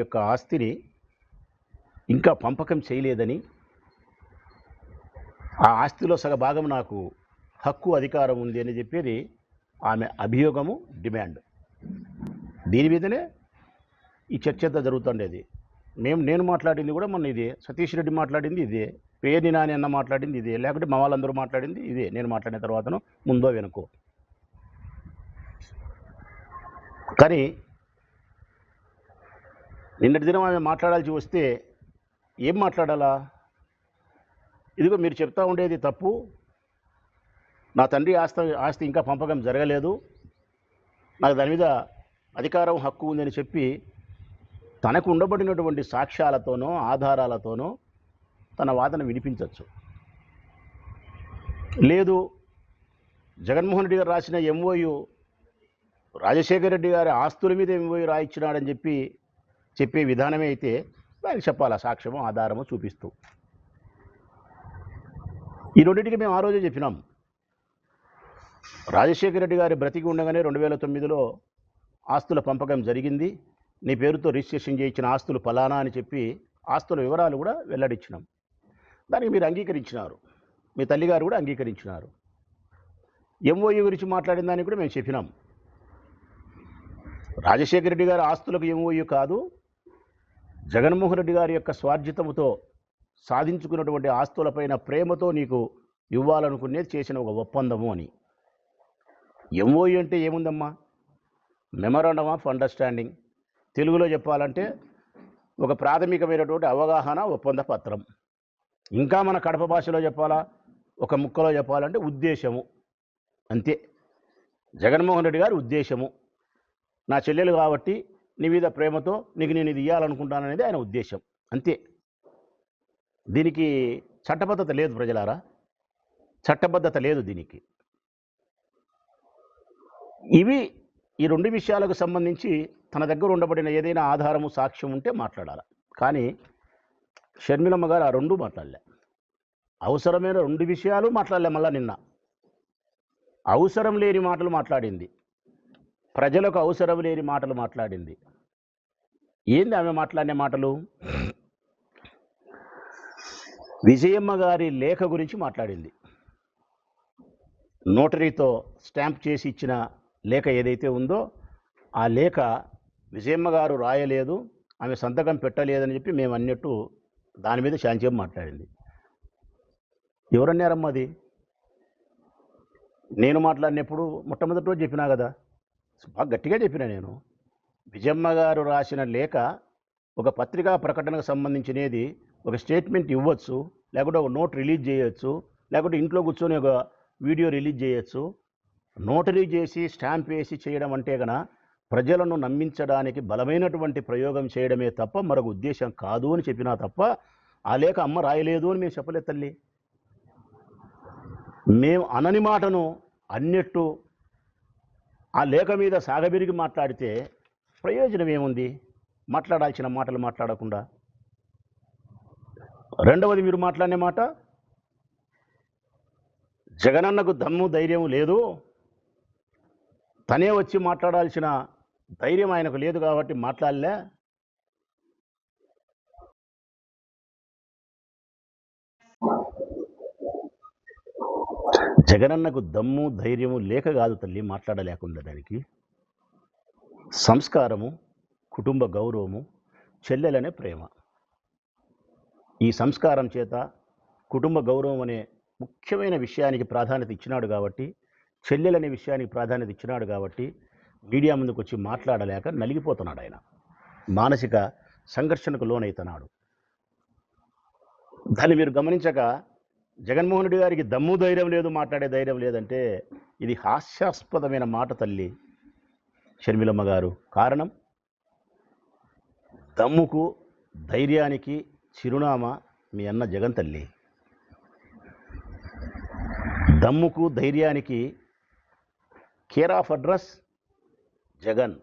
యొక్క ఆస్తిని ఇంకా పంపకం చేయలేదని, ఆ ఆస్తిలో సగభాగం నాకు హక్కు అధికారం ఉంది అని చెప్పేది ఆమె అభియోగము, డిమాండ్. దీని మీదనే ఈ చర్చ అంతా జరుగుతుండేది. నేను మాట్లాడింది కూడా మొన్న ఇదే, సతీష్ రెడ్డి మాట్లాడింది ఇదే, పేర్ని నాని అన్న మాట్లాడింది ఇదే, లేకుంటే మా వాళ్ళందరూ మాట్లాడింది ఇదే. నేను మాట్లాడిన తర్వాతనో ముందో వెనుకో. కానీ నిన్నటి దినం ఆమె మాట్లాడాల్సి వస్తే ఏం మాట్లాడాలా? ఇదిగో మీరు చెప్తా ఉండేది తప్పు, నా తండ్రి ఆస్తి ఇంకా పంపకం జరగలేదు, నాకు దాని మీద అధికారం, హక్కు ఉందని చెప్పి తనకు ఉండబడినటువంటి సాక్ష్యాలతోనో ఆధారాలతోనో తన వాదన వినిపించవచ్చు. లేదు, జగన్మోహన్ రెడ్డి గారు రాసిన ఎంఓయు రాజశేఖర రెడ్డి గారి ఆస్తుల మీద ఎంఓయు రాయించినాడని చెప్పే విధానమే అయితే దానికి చెప్పాలా సాక్ష్యము, ఆధారము చూపిస్తూ. ఈ రెండింటికి మేము ఆ రోజే చెప్పినాం. రాజశేఖర రెడ్డి గారి బ్రతికి ఉండగానే 2009లో ఆస్తుల పంపకం జరిగింది, నీ పేరుతో రిజిస్ట్రేషన్ చేయించిన ఆస్తులు ఫలానా అని చెప్పి ఆస్తుల వివరాలు కూడా వెల్లడించినాం. దానికి మీరు అంగీకరించినారు, మీ తల్లిగారు కూడా అంగీకరించినారు. ఎంఓయు గురించి మాట్లాడిన దానికి కూడా మేము చెప్పినాం. రాజశేఖర రెడ్డి గారి ఆస్తులకు ఎంఓయు కాదు, జగన్మోహన్ రెడ్డి గారి యొక్క స్వార్జితముతో సాధించుకున్నటువంటి ఆస్తులపైన ప్రేమతో నీకు ఇవ్వాలనుకునేది చేసిన ఒక ఒప్పందము అని. ఎంఓయు అంటే ఏముందమ్మా? Memorandum of understanding. తెలుగులో చెప్పాలంటే ఒక ప్రాథమికమైనటువంటి అవగాహన ఒప్పంద పత్రం. ఇంకా మన కడప భాషలో చెప్పాలా, ఒక ముక్కలో చెప్పాలంటే ఉద్దేశము. అంతే. జగన్మోహన్ రెడ్డి గారి ఉద్దేశము, నా చెల్లెలు కాబట్టి నీ మీద ప్రేమతో నీకు నేను ఇది ఇవ్వాలనుకుంటాననేది ఆయన ఉద్దేశం, అంతే. దీనికి చట్టబద్ధత లేదు ప్రజలారా, చట్టబద్ధత లేదు దీనికి. ఇవి ఈ రెండు విషయాలకు సంబంధించి తన దగ్గర ఉండబడిన ఏదైనా ఆధారము, సాక్ష్యం ఉంటే మాట్లాడాలి. కానీ షర్మిలమ్మ గారు ఆ రెండు మాట్లాడలే. అవసరమైన రెండు విషయాలు మాట్లాడలే. మళ్ళా నిన్న అవసరం లేని మాటలు మాట్లాడింది, ప్రజలకు అవసరం లేని మాటలు మాట్లాడింది. ఏంది ఆమె మాట్లాడిన మాటలు? విజయమ్మ గారి లేఖ గురించి మాట్లాడింది. నోటరీతో స్టాంప్ చేసి ఇచ్చిన లేఖ ఏదైతే ఉందో ఆ లేఖ విజయమ్మ గారు రాయలేదు, ఆమె సంతకం పెట్టలేదని చెప్పి మేము అన్నట్టు దాని మీద శాంతిం మాట్లాడింది. ఎవరన్నారమ్మా అది? నేను మాట్లాడినప్పుడు మొట్టమొదటి రోజు చెప్పినా కదా, బాగా గట్టిగా చెప్పినా నేను. విజయమ్మ గారు రాసిన లేఖ ఒక పత్రికా ప్రకటనకు సంబంధించినది, ఒక స్టేట్మెంట్ ఇవ్వచ్చు, లేకుంటే ఒక నోట్ రిలీజ్ చేయొచ్చు, లేకుంటే ఇంట్లో కూర్చొని ఒక వీడియో రిలీజ్ చేయొచ్చు. నోటరీ చేసి స్టాంప్ వేసి చేయడం అంటే కనుక ప్రజలను నమ్మించడానికి బలమైనటువంటి ప్రయోగం చేయడమే తప్ప మరొక ఉద్దేశం కాదు అని చెప్పినా తప్ప ఆ లేఖ అమ్మ రాయలేదు అని మేము చెప్పలేదు తల్లి. మేము అనని మాటను అన్నట్టు ఆ లేఖ మీద సాగబిరిగి మాట్లాడితే ప్రయోజనం ఏముంది? మాట్లాడాల్సిన మాటలు మాట్లాడకుండా. రెండవది, మీరు మాట్లాడిన మాట, జగనన్నకు దమ్ము ధైర్యం లేదు, తనే వచ్చి మాట్లాడాల్సిన ధైర్యం ఆయనకు లేదు కాబట్టి మాట్లాడలే. జగనన్నకు దమ్ము ధైర్యము లేక కాదు తల్లి మాట్లాడలేకుండా. దానికి సంస్కారము, కుటుంబ గౌరవము, చెల్లెలనే ప్రేమ. ఈ సంస్కారం చేత కుటుంబ గౌరవం అనే ముఖ్యమైన విషయానికి ప్రాధాన్యత ఇచ్చినాడు కాబట్టి, చెల్లెలనే విషయానికి ప్రాధాన్యత ఇచ్చినాడు కాబట్టి మీడియా ముందుకు వచ్చి మాట్లాడలేక నలిగిపోతున్నాడు. ఆయన మానసిక సంఘర్షణకు లోనవుతున్నాడు. దాన్ని మీరు గమనించక జగన్మోహన్ రెడ్డి గారికి దమ్ము ధైర్యం లేదు, మాట్లాడే ధైర్యం లేదంటే ఇది హాస్యాస్పదమైన మాట తల్లి షర్మిలమ్మ గారు. కారణం, దమ్ముకు ధైర్యానికి చిరునామా మీ అన్న జగన్ తల్లి. దమ్ముకు ధైర్యానికి కేర్ ఆఫ్ అడ్రస్ జగన్.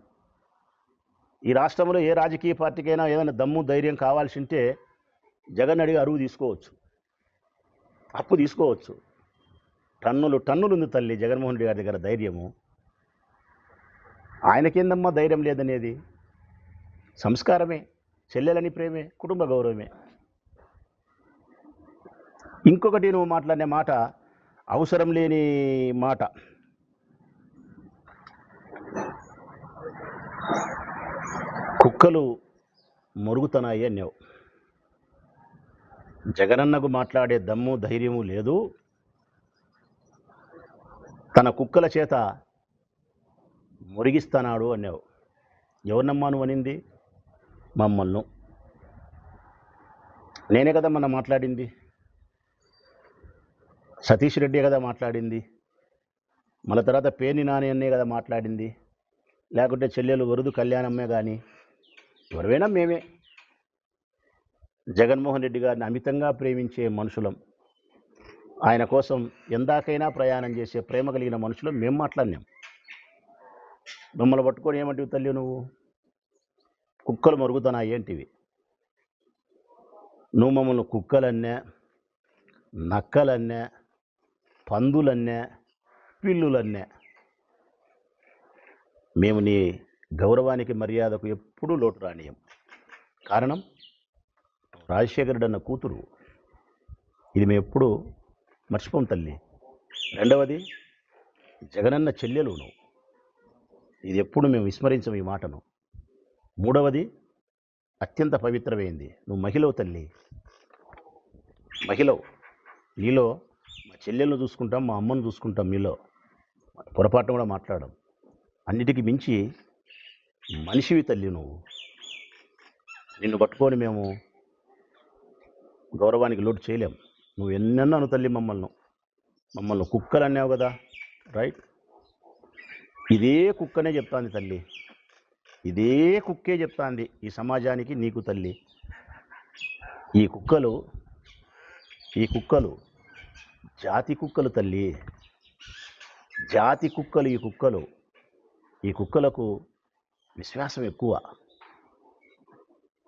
ఈ రాష్ట్రంలో ఏ రాజకీయ పార్టీకైనా ఏదైనా దమ్ము ధైర్యం కావాల్సి ఉంటే జగన్ అడిగి అరువు తీసుకోవచ్చు, అప్పు తీసుకోవచ్చు. టన్నులు ఉంది తల్లి జగన్మోహన్ రెడ్డి గారి దగ్గర ధైర్యము. ఆయనకేందమ్మా ధైర్యం లేదనేది? సంస్కారమే. చెల్లెలని ప్రేమే, కుటుంబ గౌరవమే. ఇంకొకటి నువ్వు మాట్లాడిన మాట అవసరం లేని మాట. కుక్కలు మొరుగుతున్నాయి అన్నావు. జగనన్నకు మాట్లాడే దమ్ము ధైర్యము లేదు. తన కుక్కల చేత మురిగిస్తున్నాడు అన్నావు. ఎవరినమ్మా నువ్వు అనింది? మమ్మల్ని. నేనే కదా మొన్న మాట్లాడింది, సతీష్ రెడ్డి కదా మాట్లాడింది, మళ్ళీ తర్వాత పేర్ని నాని అన్నే కదా మాట్లాడింది, లేకుంటే చెల్లెలు వరుదు కళ్యాణమ్మే కానీ ఎవరివైనా మేమే. జగన్మోహన్ రెడ్డి గారిని అమితంగా ప్రేమించే మనుషులం, ఆయన కోసం ఎందాకైనా ప్రయాణం చేసే ప్రేమ కలిగిన మనుషులం మేము మాట్లాడినాం. మమ్మల్ని పట్టుకొని ఏమంటివి తల్లి నువ్వు? కుక్కలు మరుగుతున్నాయి ఏంటివి? నువ్వు మమ్మల్ని కుక్కలన్నే, నక్కలన్నే, పందులన్నే, పిల్లులన్నే. మేము నీ గౌరవానికి మర్యాదకు ఎప్పుడూ లోటు రానియం. కారణం రాజశేఖరుడు అన్న కూతురు. ఇది మేము ఎప్పుడు మర్చిపోం తల్లి. రెండవది జగనన్న చెల్లెలు నువ్వు, ఇది ఎప్పుడు మేము విస్మరించం ఈ మాటను. మూడవది అత్యంత పవిత్రమైంది, నువ్వు మహిళవు తల్లి, మహిళవు. నీలో మా చెల్లెలను చూసుకుంటాం, మా అమ్మను చూసుకుంటాం, మీలో పొరపాటును కూడా మాట్లాడడం. అన్నిటికీ మించి మనిషివి తల్లి నువ్వు. నిన్ను పట్టుకొని మేము గౌరవానికి లోటు చేయలేం. నువ్వు ఎన్నన్నాను తల్లి మమ్మల్ని కుక్కలు అన్నావు కదా, రైట్. ఇదే కుక్కనే చెప్తాంది తల్లి, ఇదే కుక్కే చెప్తాంది ఈ సమాజానికి, నీకు తల్లి. ఈ కుక్కలు జాతి కుక్కలు తల్లి, జాతి కుక్కలు. ఈ కుక్కలకు విశ్వాసం ఎక్కువ.